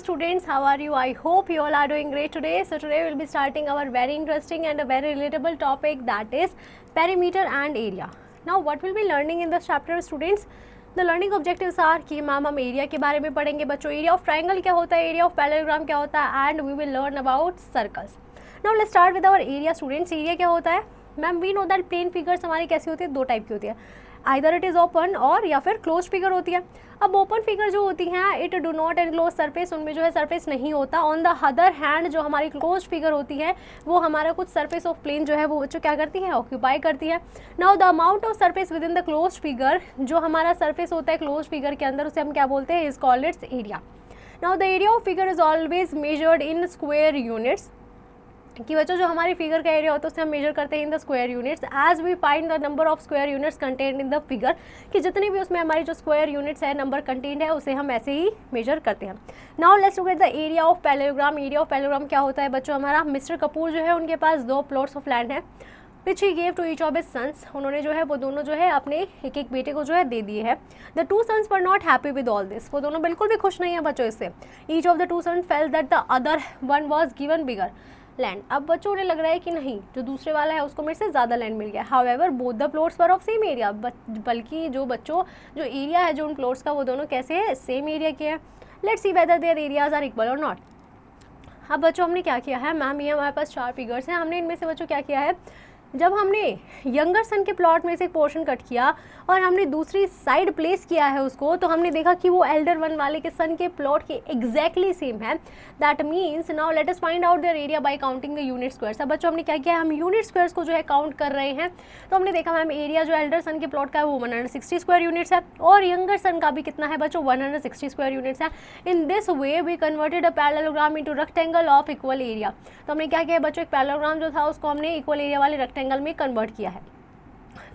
students, how are you? I hope you all are doing great today. So today we will be starting our very interesting and a very relatable topic, that is perimeter and area. Now what we'll be learning in this chapter, students? The learning objectives are कि ma'am हम area के बारे में पढ़ेंगे बच्चों, area of triangle क्या होता है, एरिया ऑफ पैरेललोग्राम क्या होता है, and we will learn about circles. Now let's start with our area. Students, area क्या होता है? Ma'am we know that plane figures हमारी कैसी होती है, दो टाइप की होती है, आइदर इट इज़ ओपन और या फिर क्लोज फिगर होती है. अब ओपन फिगर जो होती हैं it do not enclose surface, उनमें जो है सरफेस नहीं होता. ऑन द अदर हैंड जो हमारी क्लोज फिगर होती है वो हमारा कुछ सरफेस ऑफ प्लेन जो है वो बच्चों क्या करती है, ऑक्यूपाई करती है. Now the amount of surface with in the close figure, जो हमारा सरफेस होता है क्लोज फिगर के अंदर, उसे हम क्या बोलते हैं, is called it's area. Now the area of figure is always measured in square units, कि बच्चों जो हमारी फिगर का एरिया होता है उसे हम मेजर करते हैं in the square units as we find the number of square units content in the figure, कि जितनी भी उसमें हमारी जो स्क्वायर यूनिट्स है नंबर कंटेंट है उसे हम ऐसे ही मेजर करते हैं. Now let's look at the area of parallelogram. Area of parallelogram क्या होता है बच्चों? हमारा मिस्टर कपूर जो है उनके पास 2 प्लॉट्स ऑफ लैंड है which he gave to each of his sons. उन्होंने जो है वो दोनों जो है अपने एक एक बेटे को जो है दे दिए है. The 2 sons were not happy with all this, वो दोनों बिल्कुल भी खुश नहीं है बच्चों इससे. Each of the 2 sons felt that the other one was given bigger land. अब बच्चों उन्हें लग रहा है कि नहीं, जो दूसरे वाला है उसको मेरे से ज़्यादा लैंड मिल गया. However both the plots were of same area, बल्कि जो बच्चों जो एरिया है जो उन प्लॉट्स का वो दोनों कैसे है, सेम एरिया के हैं. Let's see whether their areas are equal और नॉट. अब बच्चों हमने क्या किया है, मैम ये हमारे पास 4 फिगर्स हैं, हमने इनमें से बच्चों क्या किया है, जब हमने यंगर सन के प्लॉट में से एक पोर्शन कट किया और हमने दूसरी साइड प्लेस किया है उसको, तो हमने देखा कि वो एल्डर वन वाले के सन के प्लॉट के एग्जैक्टली सेम है. That means now let us find out their area bye counting the unit squares. अब बच्चों हमने क्या किया है, हम यूनिट स्क्वायर्स को जो है काउंट कर रहे हैं. तो हमने देखा मैम एरिया जो एल्डर सन के प्लॉट का है वो 160 स्क्वायर यूनिट्स है और यंगर सन का भी कितना है बच्चों, 160 स्क्वायर यूनिट्स है. In this way we converted a parallelogram into rectangle of equal area. तो हमने क्या किया बच्चों, एक पैरेललोग्राम जो था उसको हमने इक्वल एरिया वाले रेक्टेंगल में कन्वर्ट किया है.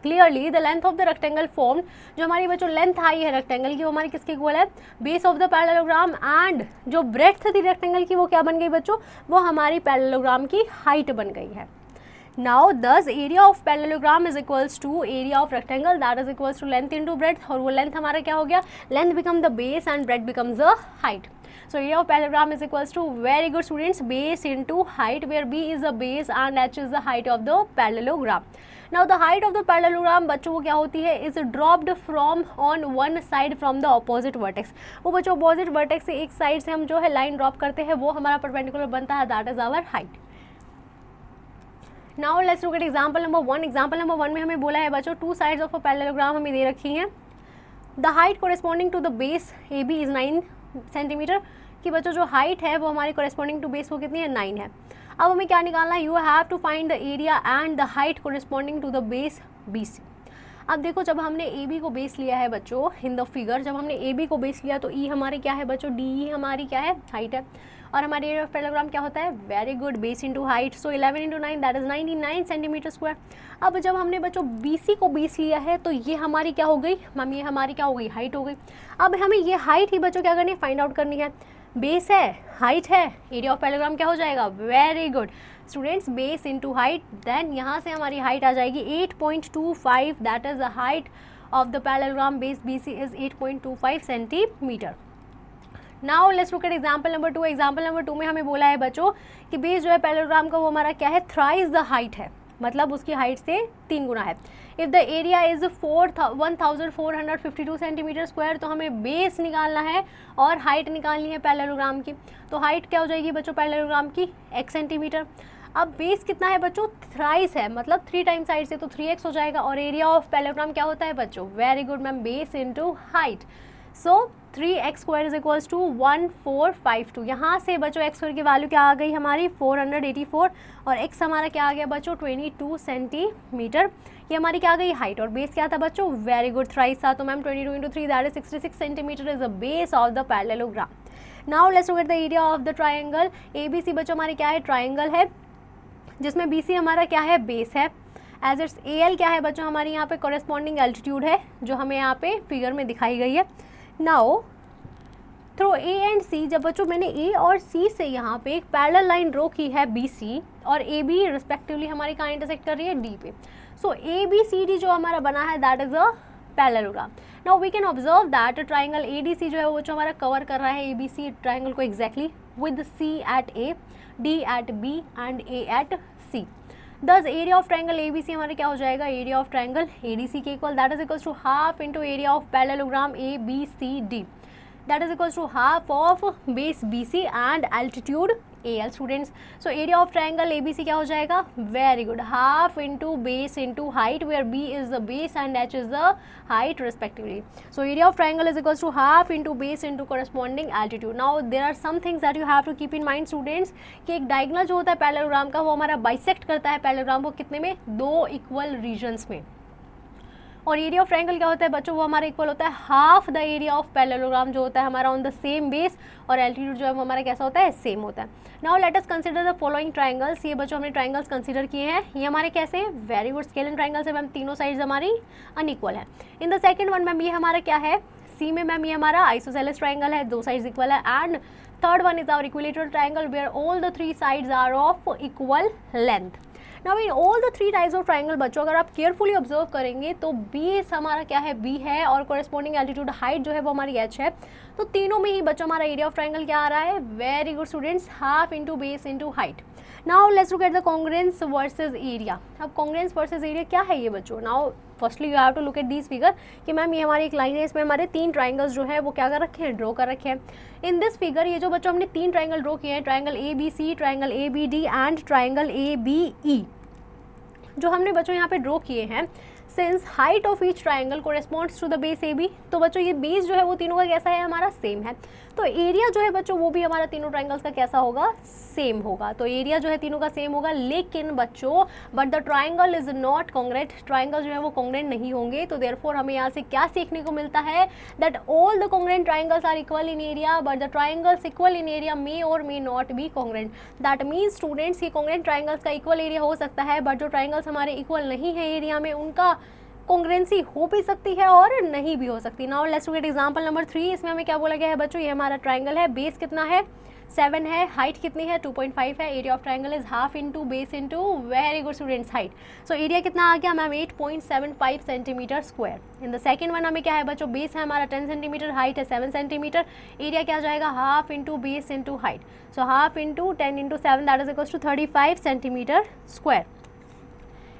Clearly the length of the rectangle form, जो हमारी बच्चों लेंथ आई है रेक्टेंगल की वो हमारी किसके इक्वल है, base of the parallelogram. And जो ब्रेड्थ थी रेक्टेंगल की वो क्या बन गई बच्चों, वो हमारी पैरेललोग्राम की हाइट बन गई है. Now this area of parallelogram is equals to area of rectangle, that is equals to length into breadth, और वो लेंथ हमारा क्या हो गया, length become the base and breadth becomes the height. So area of parallelogram is equals to, very good students, base into height, where b is the base and h is the height of the parallelogram. Now the height of the parallelogram बच्चों वो क्या होती है, is dropped from on one side from the opposite vertex. वो बच्चों opposite vertex से एक side से हम जो है लाइन ड्रॉप करते हैं वो हमारा परपेंडिकुलर बनता है, that is our height. Now let's look at example number 1. Example number 1 में हमें बोला है बच्चों 2 sides of a parallelogram हमें दे रखी हैं. The height corresponding to the base AB is 9 centimetre, कि बच्चों जो हाइट है वो हमारी कोरेस्पॉन्डिंग टू बेस वो कितनी है, 9 है. अब हमें क्या निकालना है, you have to find the area and the height corresponding to the base BC. अब देखो जब हमने AB को बेस लिया है बच्चों इन द फिगर, जब हमने AB को बेस लिया तो E हमारी क्या है बच्चों, DE हमारी क्या है, हाइट है. और हमारे एरिया ऑफ पैरेललोग्राम क्या होता है, very good, base into height. So 11 into 9 that is 99 centimetre square. अब जब हमने बच्चों BC को बेस लिया है तो ये हमारी क्या हो गई मैम, ये हमारी क्या हो गई, हाइट हो गई. अब हमें ये हाइट ही बच्चों क्या करनी है, फाइंड आउट करनी है. बेस है, हाइट है, एरिया ऑफ पैरेललोग्राम क्या हो जाएगा, very good students, base into height. Then यहाँ से हमारी हाइट आ जाएगी 8.25, that is the height of the parallelogram. Base BC is 8.25 centimetre. Now let's look at example number 2. Example number 2 में हमें बोला है बच्चों कि बेस जो है पैरेललोग्राम का वो हमारा क्या है, थ्राइस द हाइट है, मतलब उसकी हाइट से 3 गुना है. If the area is 1452 centimetre square, तो हमें बेस निकालना है और हाइट निकालनी है पैरेललोग्राम की. तो हाइट क्या हो जाएगी बच्चों पैरेललोग्राम की, x सेंटीमीटर. अब बेस कितना है बच्चों, थ्राइस है, मतलब 3 टाइम्स हाइट से तो 3x हो जाएगा. और एरिया ऑफ पैरेललोग्राम क्या होता है बच्चों, very good ma'am, base into height. So 3x square is equals to 1452. यहाँ से बच्चों x स्क्वायर की वैल्यू क्या आ गई हमारी 484 और x हमारा क्या आ गया बच्चों 22 सेंटीमीटर. ये हमारी क्या आ गई हाइट. और बेस क्या था बच्चों, वेरी गुड, थ्राइस था. तो ma'am 22 into 3 that is 66 centimetre is the base of the parallelogram. Now let's look at the area of the triangle ABC. बच्चों हमारी क्या है, ट्राइंगल है जिसमें BC हमारा क्या है, बेस है. एज इट्स AL क्या है बच्चों, हमारी यहाँ पे कॉरेस्पॉन्डिंग एल्टीट्यूड है जो हमें यहाँ पे फिगर में दिखाई गई है. Now through A and C, जब बच्चों मैंने A और C से यहाँ पे एक पैरेलल लाइन ड्रॉ की है BC और AB रिस्पेक्टिवली हमारी कहाँ इंटरसेक्ट कर रही है, D पे. सो ABCD जो हमारा बना है that is a parallelogram. Now we can observe that triangle ADC जो है वो जो हमारा कवर कर रहा है ABC ट्राइंगल को exactly with C at A, D at B and A at C। Thus area of triangle ABC हमारे क्या हो जाएगा, एरिया ऑफ ट्राइंगल ADC के equal, that is equals to half into area of parallelogram ABCD, that is equals to half of base BC and altitude AL students। so area of triangle ABC क्या हो जाएगा, very good, half into base into height where B is the base and H is the height respectively। so area of triangle is equals to half into base into corresponding altitude। now there are some things that you have to keep in mind students कि एक diagonal जो होता है parallelogram का वो हमारा bisect करता है पैरेललोग्राम को कितने में, दो इक्वल रीजन्स में, और एरिया ऑफ ट्रायंगल क्या होता है बच्चों, वो हमारा इक्वल होता है half the area of parallelogram जो होता है हमारा ऑन द सेम बेस, और एल्टीट्यूड जो है वो हमारा कैसा होता है, सेम होता है। Now let us consider the following triangles. ये बच्चों हमने ट्रायंगल्स कंसीडर किए हैं, ये हमारे कैसे, वेरी गुड, स्केलिन ट्रायंगल्स है मैम, तीनों साइड्स हमारी अनइक्वल है। In the second one ma'am ये हमारा क्या है, सी में मैम ये हमारा आइसोसेलेस ट्रायंगल है, दो साइड्स इक्वल है, and third one is our equilateral triangle where all the three sides are of equal length. Now in all the three types of triangle बच्चों अगर आप केयरफुली ऑब्जर्व करेंगे तो बेस हमारा क्या है, B है, और कॉरेस्पॉन्डिंग एल्टीट्यूड हाइट जो है वो हमारी H है, तो तीनों में ही बच्चों हमारा एरिया ऑफ ट्राइंगल क्या आ रहा है, very good students, half into base into height. Now let's look at the congruence versus area. अब कॉन्ग्रुएंस वर्सेज एरिया क्या है ये बच्चों, now firstly you have to look at this figure कि मैम ये हमारी एक लाइन है, इसमें हमारे तीन ट्राइंगल्स जो है वो क्या कर रखे हैं, ड्रॉ कर रखे हैं। इन दिस फिगर ये जो बच्चों हमने तीन ट्राइंगल ड्रॉ किए हैं, triangle ABC, triangle ABD and triangle ABE, जो हमने बच्चों यहाँ पे ड्रॉ किए हैं, since height of each triangle corresponds to the base AB, तो बच्चों ये बेस जो है वो तीनों का कैसा है, हमारा सेम है, तो एरिया जो है बच्चों वो भी हमारा तीनों ट्राइंगल्स का कैसा होगा, सेम होगा। तो एरिया जो है तीनों का सेम होगा, लेकिन बच्चों but the triangle is not congruent, triangle जो है वो कॉन्ग्रुएंट नहीं होंगे। तो देयरफॉर हमें यहाँ से क्या सीखने को मिलता है, that all the congruent triangles are equal in area but the triangles equal in area may or may not be congruent. That means students ये कॉन्ग्रुएंट ट्राइंगल्स का इक्वल एरिया हो सकता है, बट जो ट्राइंगल्स हमारे इक्वल नहीं है area में उनका कॉन्ग्रुएंसी हो भी सकती है और नहीं भी हो सकती। Now let's look at example number 3। इसमें हमें क्या बोला गया है बच्चों, ये हमारा ट्राइंगल है, बेस कितना है 7 है, हाइट कितनी है 2.5 है, area of triangle is half into base into, very good students, height. So area कितना आ गया ma'am 8.75 centimetre square. In the second one हमें क्या है बच्चों, बेस है हमारा 10 सेंटीमीटर, हाइट है 7 सेंटीमीटर, एरिया क्या जाएगा half into base into height, so half into 10 into 7 that is equals to 35 centimetre square.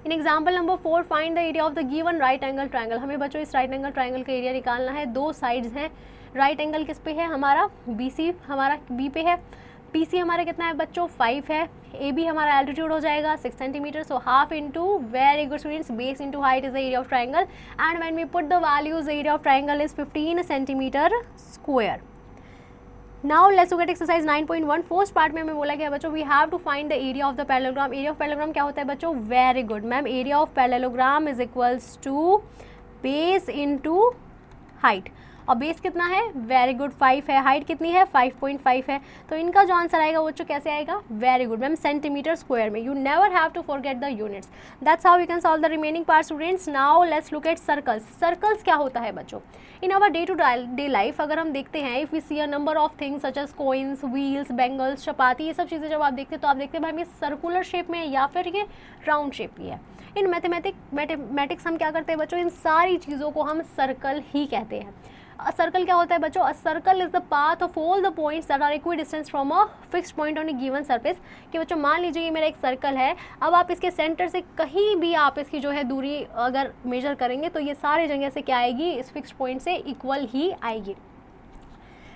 In example number 4 find the area of the given right angle triangle. हमें बच्चों इस right angle triangle का area निकालना है, दो sides हैं, right angle किस पे है हमारा, BC हमारा B पे है, PC हमारा कितना है बच्चों 5 है, AB हमारा एल्टीट्यूड हो जाएगा 6 centimetre, so half into, very good students, base into height is the area of triangle, and when we put the values area of triangle is 15 centimetre square. Now let's look at exercise 9.1। First part में हमें बोला गया बच्चों we have to find the area of the parallelogram. Area of parallelogram क्या होता है बच्चों, very good ma'am, area of parallelogram is equals to base into height, और बेस कितना है, वेरी गुड 5 है, हाइट कितनी है 5.5 है, तो इनका जो आंसर आएगा बच्चों कैसे आएगा, very good ma'am, centimetre square में। You never have to forget the units, that's how you can solve the remaining part students. Now let's look at circles. Circles क्या होता है बच्चों, in our day to day life अगर हम देखते हैं, if we see a number of things such as coins, wheels, bangles, chapati, ये सब चीज़ें जब आप देखते हैं तो आप देखते हैं भाई ये सर्कुलर शेप में है या फिर ये राउंड शेप में है। इन मैथमेटिक्स हम क्या करते हैं बच्चों, इन सारी चीज़ों को हम सर्कल ही कहते हैं। सर्कल क्या होता है बच्चों, a circle is the path of all the points that are equidistance from a fixed point on a given surface. कि बच्चों मान लीजिए ये मेरा एक सर्कल है, अब आप इसके सेंटर से कहीं भी आप इसकी जो है दूरी अगर मेजर करेंगे तो ये सारे जगह से क्या आएगी, इस फिक्स्ड पॉइंट से इक्वल ही आएगी।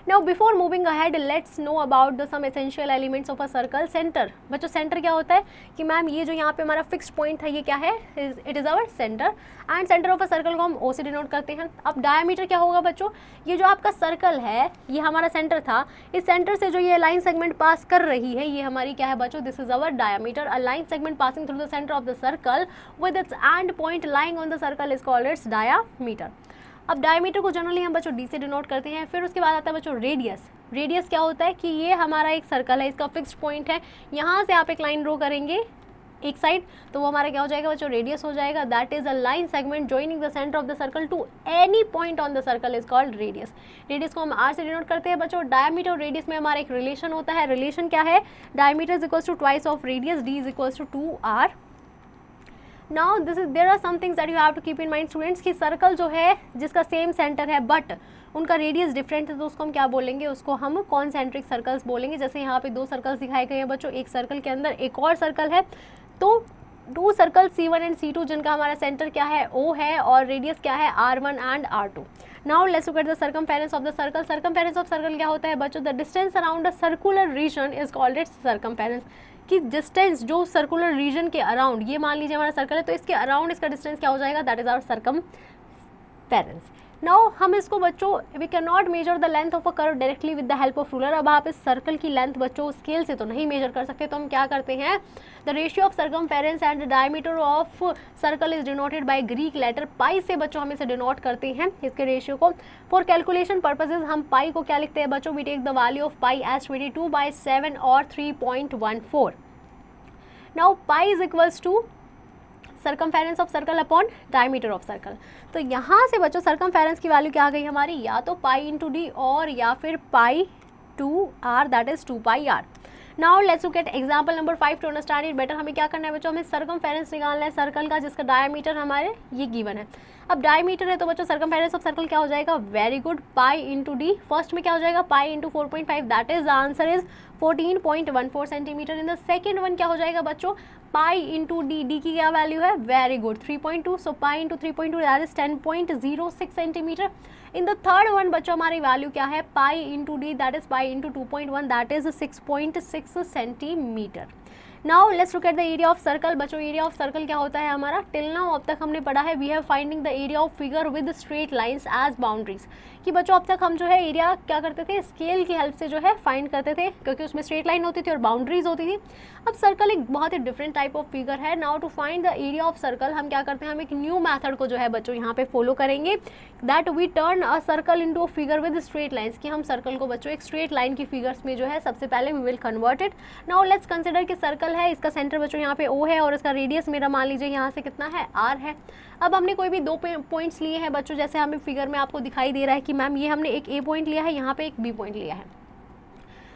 Now before moving ahead, let's know about the some essential elements of a circle. Center, बच्चों सेंटर क्या होता है कि मैम ये जो यहाँ पे हमारा फिक्स्ड पॉइंट है ये क्या है, it is our centre, and centre of a circle को हम O से डिनोट करते हैं। अब डायमीटर क्या होगा बच्चों, ये जो आपका सर्कल है ये हमारा सेंटर था, इस सेंटर से जो ये लाइन सेगमेंट पास कर रही है ये हमारी क्या है बच्चों, this is our diameter. A line segment passing through the centre of the circle with its end point lying on the circle is called its diameter. अब डायमीटर को जनरली हम बच्चों D से डिनोट करते हैं। फिर उसके बाद आता है बच्चों रेडियस। रेडियस क्या होता है कि ये हमारा एक सर्कल है, इसका फिक्स्ड पॉइंट है, यहाँ से आप एक लाइन ड्रॉ करेंगे एक साइड तो वो हमारा क्या हो जाएगा बच्चों, रेडियस हो जाएगा। That is a line segment joining the centre of the circle to any point on the circle is called radius. Radius को हम R से डिनोट करते हैं बच्चों। डायमीटर और रेडियस में हमारा एक रिलेशन होता है। रिलेशन क्या है, diameter is equals to twice of radius, D is equals to 2R। Now there are some things that you have to keep in mind students कि सर्कल जो है जिसका सेम सेंटर है बट उनका रेडियस डिफरेंट है तो उसको हम क्या बोलेंगे, उसको हम कॉन्सेंट्रिक सर्कल्स बोलेंगे। जैसे यहाँ पे 2 सर्कल्स दिखाए गए हैं बच्चों, एक सर्कल के अंदर एक और सर्कल है, तो 2 सर्कल C1 एंड C2 जिनका हमारा सेंटर क्या है O है और रेडियस क्या है R1 and R2। Now let's look at the circumference of the circle. Circumference of circle क्या होता है बच्चों, the distance around a circular region is called it's circumference. कि डिस्टेंस जो सर्कुलर रीजन के अराउंड, ये मान लीजिए हमारा सर्कल है तो इसके अराउंड इसका डिस्टेंस क्या हो जाएगा, that is our circumference. Now हम इसको बच्चों we can not measure the length of a curve directly with the help of ruler. अब आप इस सर्कल की लेंथ बच्चों स्केल से तो नहीं मेजर कर सकते, तो हम क्या करते हैं, the ratio of circumference and the diameter of circle is denoted by Greek letter pi से बच्चों हम इसे डिनोट करते हैं इसके रेशियो को। फॉर कैलकुलेशन पर्पसेज हम पाई को क्या लिखते हैं बच्चों, we take the value of pi as 22/7 और 3.14। Now pi is equals to circumference of circle upon diameter of circle. तो यहाँ से बच्चों सर्कमफेरेंस की वैल्यू क्या आ गई हमारी, या तो पाई इंटू डी और या फिर pi two r, that is 2πr। Now let's look at example number 5 to understand it better. हमें क्या करना है बच्चों, हमें सर्कमफेरेंस निकालना है सर्कल का जिसका डायमीटर हमारे ये गिवन है। अब डायमीटर है तो बच्चों सर्कमफेरेंस ऑफ सर्कल क्या हो जाएगा, very good, pi into D. First में क्या हो जाएगा, pi into 4.5, that is the answer is 14.14 centimetre. In the second one क्या हो जाएगा बच्चों, पाई इंटू डी, डी की क्या वैल्यू है, very good 3.2, so pi into 3.2 that is 10.06 centimetre. In the third one बच्चों हमारी वैल्यू क्या है, pi into D that is pi into 2.1 that is 6.6 centimetre. Now let's look at the area of circle. बच्चों area of circle क्या होता है हमारा, till now अब तक हमने पढ़ा है we have finding the area of figure with straight lines as boundaries. कि बच्चों अब तक हम जो है एरिया क्या करते थे, स्केल की हेल्प से जो है फाइंड करते थे क्योंकि उसमें स्ट्रेट लाइन होती थी और बाउंड्रीज होती थी। अब सर्कल एक बहुत ही डिफरेंट टाइप ऑफ फिगर है। Now to find the area of circle हम क्या करते हैं, हम एक न्यू मैथड को जो है बच्चों यहाँ पे फॉलो करेंगे, that we turn a circle into a figure with straight lines. कि हम सर्कल को बच्चों एक स्ट्रेट लाइन की फिगर्स में जो है सबसे पहले we will convert it. Now let's consider कि सर्कल है, इसका सेंटर बच्चों यहाँ पे O है और इसका रेडियस मेरा मान लीजिए यहाँ से कितना है, R है। अब हमने कोई भी 2 पॉइंट्स लिए हैं बच्चों, जैसे हमें फिगर में आपको दिखाई दे रहा है कि मैम ये हमने एक A पॉइंट लिया है, यहाँ पे एक B पॉइंट लिया है।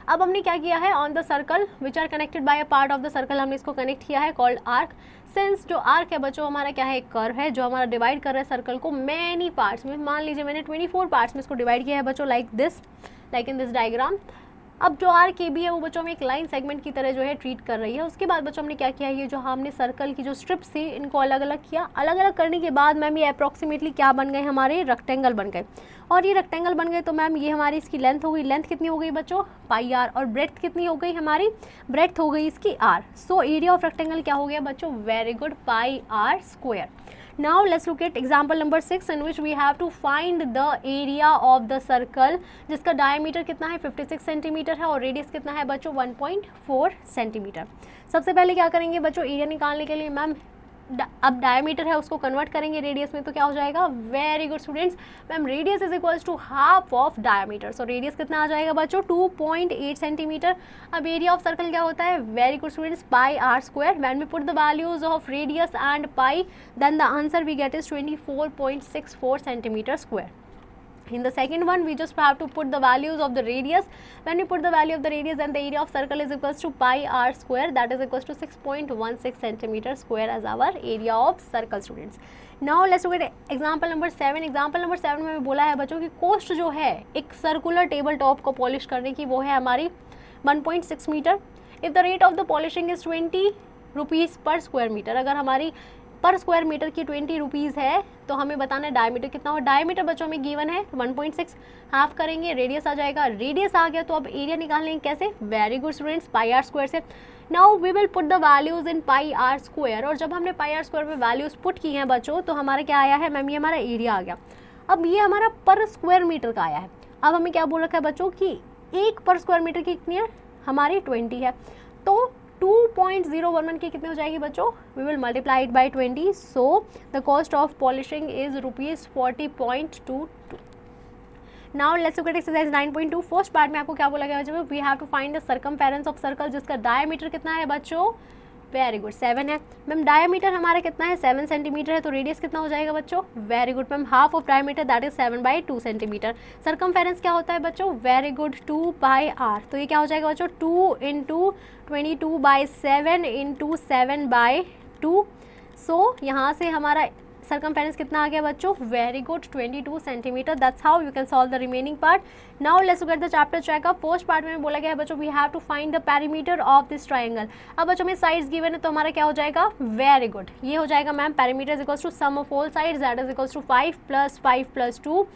अब हमने क्या किया है, on the circle which are connected by a part of the circle हमने इसको कनेक्ट किया है कॉल्ड आर्क। सिंस जो आर्क है बच्चों हमारा क्या है, एक कर्व है जो हमारा डिवाइड कर रहा है सर्कल को मैनी पार्ट्स में। मान लीजिए मैंने 24 पार्ट्स में इसको डिवाइड किया है बच्चों, like this, like in this diagram. अब जो आर के बी है वो बच्चों में एक लाइन सेगमेंट की तरह जो है ट्रीट कर रही है। उसके बाद बच्चों हमने क्या किया, ये जो हमने सर्कल की जो स्ट्रिप्स थी इनको अलग अलग किया। अलग अलग करने के बाद मैम ये अप्रॉक्सीमेटली क्या बन गए, हमारे रेक्टेंगल बन गए। और ये रेक्टेंगल बन गए तो मैम ये हमारी इसकी लेंथ हो गई, लेंथ कितनी हो गई बच्चों, पाई आर, और ब्रेड्थ कितनी हो गई हमारी, ब्रेड्थ हो गई इसकी r. So area of rectangle क्या हो गया बच्चों, very good, pi r square. Now let's look at example number 6 in which we have to find the area of the circle जिसका डायमीटर कितना है 56 सेंटीमीटर है और रेडियस कितना है बच्चों 1.4 सेंटीमीटर। सबसे पहले क्या करेंगे बच्चों, एरिया निकालने के लिए मैम अब डायमीटर है उसको कन्वर्ट करेंगे रेडियस में तो क्या हो जाएगा, very good students, ma'am radius is equals to half of diameter. So radius कितना आ जाएगा बच्चों 2.8 सेंटीमीटर। अब एरिया ऑफ सर्कल क्या होता है, very good students, pi r square. When we put the values of radius and pi then the answer we get is 24.64 centimetre square. In the second one, we just have to put the values of the radius. When we put the value of the radius, then the area of circle is equals to pi r square, that is equals to 6.16 centimeter square as our area of circle, students. Now let's look at example number 7. Example number 7 में बोला है बच्चों कि coast जो है एक circular table top को polish करने की वो है हमारी 1.6 metre. If the rate of the polishing is 20 rupees per square metre, अगर हमारी पर स्क्वायर मीटर की 20 रुपीज़ है तो हमें बताना है डायमीटर कितना हो। डायमीटर बच्चों में गिवन है 1.6, हाफ करेंगे रेडियस आ जाएगा, रेडियस आ गया तो अब एरिया निकालेंगे कैसे, very good students, pi r square से। Now we will put the values in pi r square, और जब हमने पाई आर स्क्वायर में वैल्यूज पुट की हैं बच्चों तो हमारा क्या आया है मैम, ये हमारा एरिया आ गया। अब ये हमारा पर स्क्वायर मीटर का आया है। अब हमें क्या बोल रखा है बच्चों कि एक पर स्क्वायर मीटर की कितनी है, हमारी 20 है, तो 2.011 की कितनी हो जाएगी बच्चों, we will multiply it by 20, so the cost of polishing is ₹40.22। Now let's look at exercise 9.2। First part में आपको क्या बोला गया बच्चों, we have to find the circumference of circle जिसका डायमीटर कितना है बच्चों, वेरी गुड 7 है। मैम डायमीटर हमारा कितना है 7 सेंटीमीटर है तो रेडियस कितना हो जाएगा बच्चों, very good ma'am, half of diameter that is 7/2 centimetre. Circumference क्या होता है बच्चों, वेरी गुड 2 पाई आर, तो ये क्या हो जाएगा बच्चों 2 × 22/7 × 7/2 सो यहाँ से हमारा सर्कमफेरेंस कितना आ गया बच्चों, very good 22 centimetre. That's how you can solve the remaining part. Now let's look at the chapter checkup. First part में बोला गया है बच्चों we have to find the perimeter of this triangle. अब बच्चों में साइड्स गिवन है तो हमारा क्या हो जाएगा, वेरी गुड, ये हो जाएगा ma'am perimeter is equals to sum of all sides that is equals to 5 + 5 + 2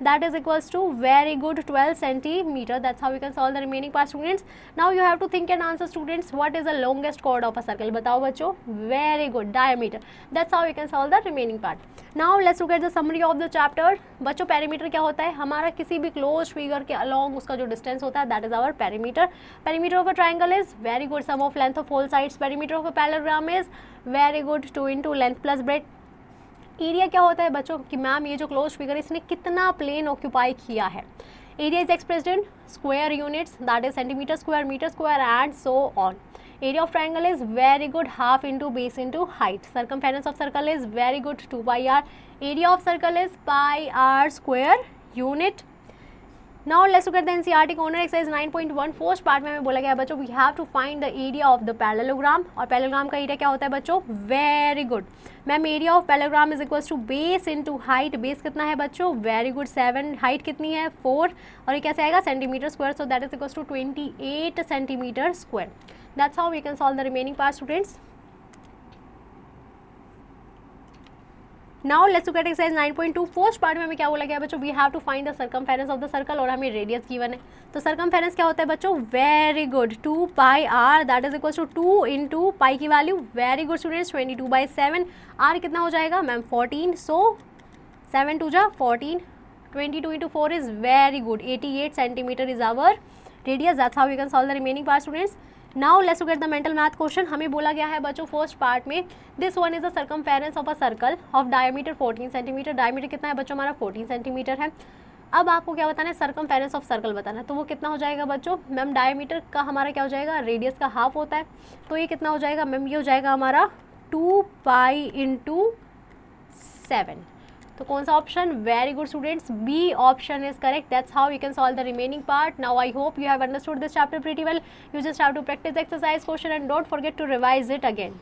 that is equals to very good 12 centimeter. That's how you can solve the remaining part students. Now you have to think and answer students, what is the longest chord of a circle? बताओ बच्चों, very good, diameter. That's how you can solve the remaining part. Now let's look at the summary of the chapter. बच्चों perimeter क्या होता है, हमारा किसी भी closed figure के along उसका जो distance होता है that is our perimeter. Perimeter of a triangle is very good sum of length of all sides. Perimeter of a parallelogram is very good 2 into length plus breadth. Area क्या होता है बच्चों कि ma'am ये जो close figure इसने कितना plane occupy किया है. Area is expressed in square units that is centimetre square, metre square and so on. Area of triangle is very good half into base into height. Circumference of circle is very good 2πr. Area of circle is πr square unit. Now let's look at the NCERT corner exercise 9.1. First part में हमें बोला गया है बच्चों we have to find the area of the parallelogram. और parallelogram का area क्या होता है बच्चों, very good ma'am, area of parallelogram is equals to base into height. Base कितना है बच्चों, वेरी गुड 7, हाइट कितनी है 4, और ये कैसे आएगा centimetre square, so that is equals to 28 centimetre square. That's how we can solve the remaining part students. Now let's look at exercise 9.2. First part में हमें क्या बोला गया बच्चों, we have to find the circumference of the circle और हमें radius given है. तो सर्कमफेरेंस क्या होता है बच्चों, very good 2πr that is equals to 2 into pi की वैल्यू, वेरी गुड स्टूडेंट्स 22/7. आर कितना हो जाएगा मैम 14, सो 7 2 जा 14, 22 into 4 is very good 88 centimetre is our radius. That's how you can solve the remaining part students. Now let's look at the mental math question. हमें बोला गया है बच्चों फर्स्ट पार्ट में this one is the circumference of a circle of diameter 14 centimetre. Diameter कितना है बच्चों हमारा 14 सेंटीमीटर है. अब आपको क्या बताना है, सर्कमफेरेंस ऑफ सर्कल बताना है. तो वो कितना हो जाएगा बच्चों, मैम डायमीटर का हमारा क्या हो जाएगा, रेडियस का हाफ होता है, तो ये कितना हो जाएगा मैम, ये हो जाएगा हमारा 2π इंटू 7. तो कौन सा option, very good students, B option is correct. That's how you can solve the remaining part. Now I hope you have understood this chapter pretty well. You just have to practice exercise question and don't forget to revise it again.